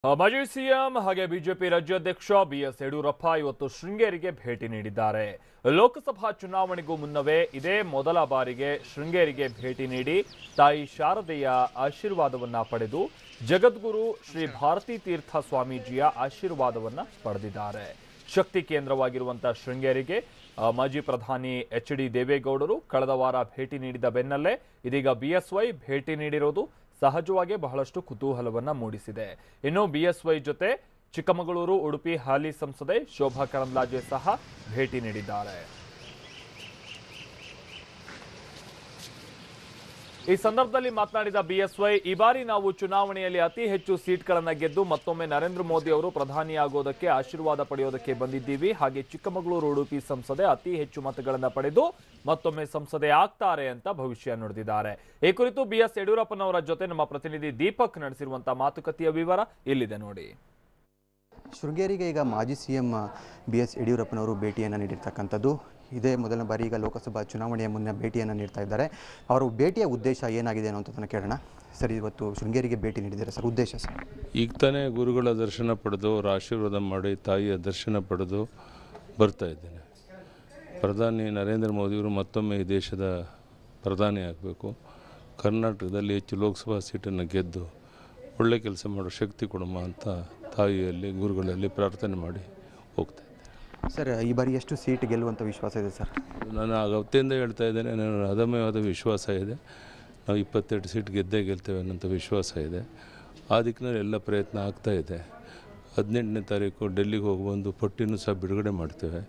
ಮಾಜಿ ಸಿಎಂ ಹಾಗೆ ಬಿಜೆಪಿ ರಾಜ್ಯಾಧ್ಯಕ್ಷ ಬಿಎಸ್ ಯಡಿಯೂರಪ್ಪ ಇವತ್ತು ಶೃಂಗೇರಿಗೆ ಭೇಟಿ ನೀಡಿದ್ದಾರೆ. ಲೋಕಸಭಾ ಚುನಾವಣೆಗೂ ಮುನ್ನವೇ ಇದೇ ಮೊದಲ ಬಾರಿಗೆ ಶೃಂಗೇರಿಗೆ ಭೇಟಿ ನೀಡಿ ತಾಯಿ ಶಾರದೆಯ ಆಶೀರ್ವಾದವನ್ನ ಪಡೆದು ಜಗದ್ಗುರು ಶ್ರೀ ಭಾರತೀ ತೀರ್ಥ ಸ್ವಾಮೀಜಿಯ ಆಶೀರ್ವಾದವನ್ನ ಪಡೆದಿದ್ದಾರೆ. ಶಕ್ತಿ ಕೇಂದ್ರವಾಗಿರುವಂತಹ ಶೃಂಗೇರಿಗೆ ಮಾಜಿ ಪ್ರಧಾನಿ ಎಚ್.ಡಿ. ದೇವೇಗೌಡರು ಕಳೆದ ವಾರ ಭೇಟಿ ನೀಡಿದ ಬೆನ್ನಲ್ಲೇ ಇದೀಗ ಬಿಎಸ್ವೈ ಭೇಟಿ ನೀಡಿರೋದು ಸಹಜವಾಗಿ ಬಹಳಷ್ಟು ಕುತೂಹಲವನ್ನ ಮೂಡಿಸಿದೆ. ಇನ್ನು ಬಿಎಸ್ವೈ ಜೊತೆ ಚಿಕ್ಕಮಗಳೂರು, ಉಡುಪಿ ಹಾಲಿ ಸಂಸದೆ ಶೋಭಾ ಕರಂದ್ಲಾಜೆ ಸಹ ಭೇಟಿ ನೀಡಿದ್ದಾರೆ. ಈ ಸಂದರ್ಭದಲ್ಲಿ ಮಾತನಾಡಿದ ಬಿಎಸ್ವೈ, ಈ ಬಾರಿ ನಾವು ಚುನಾವಣೆಯಲ್ಲಿ ಅತಿ ಹೆಚ್ಚು ಸೀಟ್ಗಳನ್ನು ಗೆದ್ದು ಮತ್ತೊಮ್ಮೆ ನರೇಂದ್ರ ಮೋದಿ ಅವರು ಪ್ರಧಾನಿಯಾಗೋದಕ್ಕೆ ಆಶೀರ್ವಾದ ಪಡೆಯೋದಕ್ಕೆ ಬಂದಿದ್ದೀವಿ. ಹಾಗೆ ಚಿಕ್ಕಮಗಳೂರು, ಉಡುಪಿ ಸಂಸದೆ ಅತಿ ಹೆಚ್ಚು ಮತಗಳನ್ನು ಪಡೆದು ಮತ್ತೊಮ್ಮೆ ಸಂಸದೆ ಆಗ್ತಾರೆ ಅಂತ ಭವಿಷ್ಯ ನುಡಿದಿದ್ದಾರೆ. ಈ ಕುರಿತು ಬಿಎಸ್ ಯಡಿಯೂರಪ್ಪನವರ ಜೊತೆ ನಮ್ಮ ಪ್ರತಿನಿಧಿ ದೀಪಕ್ ನಡೆಸಿರುವಂತಹ ಮಾತುಕತೆಯ ವಿವರ ಇಲ್ಲಿದೆ ನೋಡಿ. ಶೃಂಗೇರಿಗೆ ಈಗ ಮಾಜಿ ಸಿಎಂ ಬಿಎಸ್ ಯಡಿಯೂರಪ್ಪನವರು ಭೇಟಿಯನ್ನು ನೀಡಿರ್ತಕ್ಕಂಥದ್ದು ಇದೇ ಮೊದಲನೇ ಬಾರಿ. ಈಗ ಲೋಕಸಭಾ ಚುನಾವಣೆಯ ಮುನ್ನ ಭೇಟಿಯನ್ನು ನೀಡ್ತಾ ಇದ್ದಾರೆ. ಅವರು ಭೇಟಿಯ ಉದ್ದೇಶ ಏನಾಗಿದೆ ಅನ್ನೋಂಥದ್ದನ್ನು ಕೇಳೋಣ. ಸರ್, ಇವತ್ತು ಶೃಂಗೇರಿಗೆ ಭೇಟಿ ನೀಡಿದ್ದಾರೆ ಸರ್, ಉದ್ದೇಶ ಸರ್? ಈಗ ತಾನೇ ಗುರುಗಳ ದರ್ಶನ ಪಡೆದು ಅವರ ಆಶೀರ್ವಾದ ಮಾಡಿ ತಾಯಿಯ ದರ್ಶನ ಪಡೆದು ಬರ್ತಾ ಇದ್ದೇನೆ. ಪ್ರಧಾನಿ ನರೇಂದ್ರ ಮೋದಿಯವರು ಮತ್ತೊಮ್ಮೆ ಈ ದೇಶದ ಪ್ರಧಾನಿ ಆಗಬೇಕು, ಕರ್ನಾಟಕದಲ್ಲಿ ಹೆಚ್ಚು ಲೋಕಸಭಾ ಸೀಟನ್ನು ಗೆದ್ದು ಒಳ್ಳೆ ಕೆಲಸ ಮಾಡೋ ಶಕ್ತಿ ಕೊಡಮ್ಮ ಅಂತ ತಾಯಿಯಲ್ಲಿ ಗುರುಗಳಲ್ಲಿ ಪ್ರಾರ್ಥನೆ ಮಾಡಿ ಹೋಗ್ತಾ ಇದ್ದೆ. ಸರ್, ಈ ಬಾರಿ ಎಷ್ಟು ಸೀಟ್ ಗೆಲ್ಲುವಂಥ ವಿಶ್ವಾಸ ಇದೆ ಸರ್? ನಾನು ಅವತ್ತಿಂದ ಹೇಳ್ತಾ ಇದ್ದೇನೆ, ನನ್ನ ಅದಮ್ಯವಾದ ವಿಶ್ವಾಸ ಇದೆ. ನಾವು 22 ಸೀಟ್ ಗೆಲ್ತೇವೆ ಅನ್ನೋಂಥ ವಿಶ್ವಾಸ ಇದೆ. ಆ ದಿಕ್ಕಿನಲ್ಲಿ ಎಲ್ಲ ಪ್ರಯತ್ನ ಆಗ್ತಾ ಇದೆ. 18ನೇ ತಾರೀಕು ಡೆಲ್ಲಿಗೆ ಹೋಗಿ ಬಂದು ಪಟ್ಟಿನೂ ಸಹ ಬಿಡುಗಡೆ ಮಾಡ್ತೇವೆ.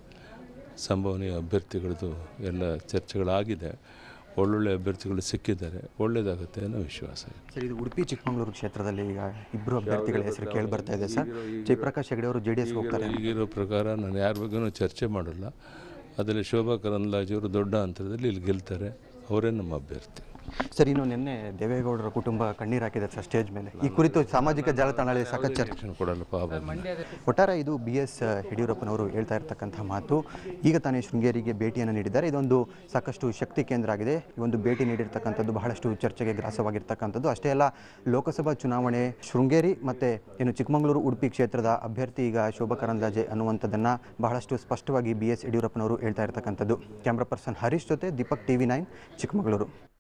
ಸಂಭವನೀಯ ಅಭ್ಯರ್ಥಿಗಳದ್ದು ಎಲ್ಲ ಚರ್ಚೆಗಳಾಗಿದೆ. ಒಳ್ಳೊಳ್ಳೆ ಅಭ್ಯರ್ಥಿಗಳು ಸಿಕ್ಕಿದ್ದಾರೆ, ಒಳ್ಳೆಯದಾಗುತ್ತೆ ಅನ್ನೋ ವಿಶ್ವಾಸ ಇದೆ. ಸರ್, ಇದು ಉಡುಪಿ ಚಿಕ್ಕಮಗಳೂರು ಕ್ಷೇತ್ರದಲ್ಲಿ ಈಗ ಇಬ್ಬರು ಅಭ್ಯರ್ಥಿಗಳ ಹೆಸರು ಕೇಳಿ ಬರ್ತಾ ಇದೆ ಸರ್. ಜಯಪ್ರಕಾಶ್ ಹೆಗಡೆ ಅವರು JDS ಹೋಗ್ತಾರೆ. ಈಗಿರೋ ಪ್ರಕಾರ ನಾನು ಯಾರ ಬಗ್ಗೆನೂ ಚರ್ಚೆ ಮಾಡಲ್ಲ. ಅದರಲ್ಲಿ ಶೋಭಾ ಕರಂದ್ಲಾಜೆ ಅವರು ದೊಡ್ಡ ಅಂತರದಲ್ಲಿ ಇಲ್ಲಿ ಗೆಲ್ತಾರೆ, ಅವರೇ ನಮ್ಮ ಅಭ್ಯರ್ಥಿ. ಸರ್, ಇನ್ನು ನಿನ್ನೆ ದೇವೇಗೌಡರ ಕುಟುಂಬ ಕಣ್ಣೀರು ಹಾಕಿದೆ ಸರ್ ಸ್ಟೇಜ್ ಮೇಲೆ. ಈ ಕುರಿತು ಸಾಮಾಜಿಕ ಜಾಲತಾಣಗಳಲ್ಲಿ ಸಾಕಷ್ಟು ಚರ್ಚೆ ಕೊಡಲ್ಲಪ್ಪ. ಒಟ್ಟಾರೆ ಇದು BS ಯಡಿಯೂರಪ್ಪನವರು ಹೇಳ್ತಾ ಇರ್ತಕ್ಕಂಥ ಮಾತು. ಈಗ ತಾನೇ ಶೃಂಗೇರಿಗೆ ಭೇಟಿಯನ್ನು ನೀಡಿದ್ದಾರೆ. ಇದೊಂದು ಸಾಕಷ್ಟು ಶಕ್ತಿ ಕೇಂದ್ರ ಆಗಿದೆ. ಈ ಒಂದು ಭೇಟಿ ನೀಡಿರ್ತಕ್ಕಂಥದ್ದು ಬಹಳಷ್ಟು ಚರ್ಚೆಗೆ ಗ್ರಾಸವಾಗಿರ್ತಕ್ಕಂಥದ್ದು. ಅಷ್ಟೇ ಅಲ್ಲ, ಲೋಕಸಭಾ ಚುನಾವಣೆ ಶೃಂಗೇರಿ ಮತ್ತು ಇನ್ನು ಚಿಕ್ಕಮಗಳೂರು, ಉಡುಪಿ ಕ್ಷೇತ್ರದ ಅಭ್ಯರ್ಥಿ ಈಗ ಶೋಭಾ ಕರಂದ್ಲಾಜೆ ಅನ್ನುವಂಥದ್ದನ್ನು ಬಹಳಷ್ಟು ಸ್ಪಷ್ಟವಾಗಿ BS ಯಡಿಯೂರಪ್ಪನವರು ಹೇಳ್ತಾ ಇರ್ತಕ್ಕಂಥದ್ದು. ಕ್ಯಾಮ್ರಾ ಪರ್ಸನ್ ಹರೀಶ್ ಜೊತೆ ದೀಪಕ್, TV9 ಚಿಕ್ಕಮಗಳೂರು.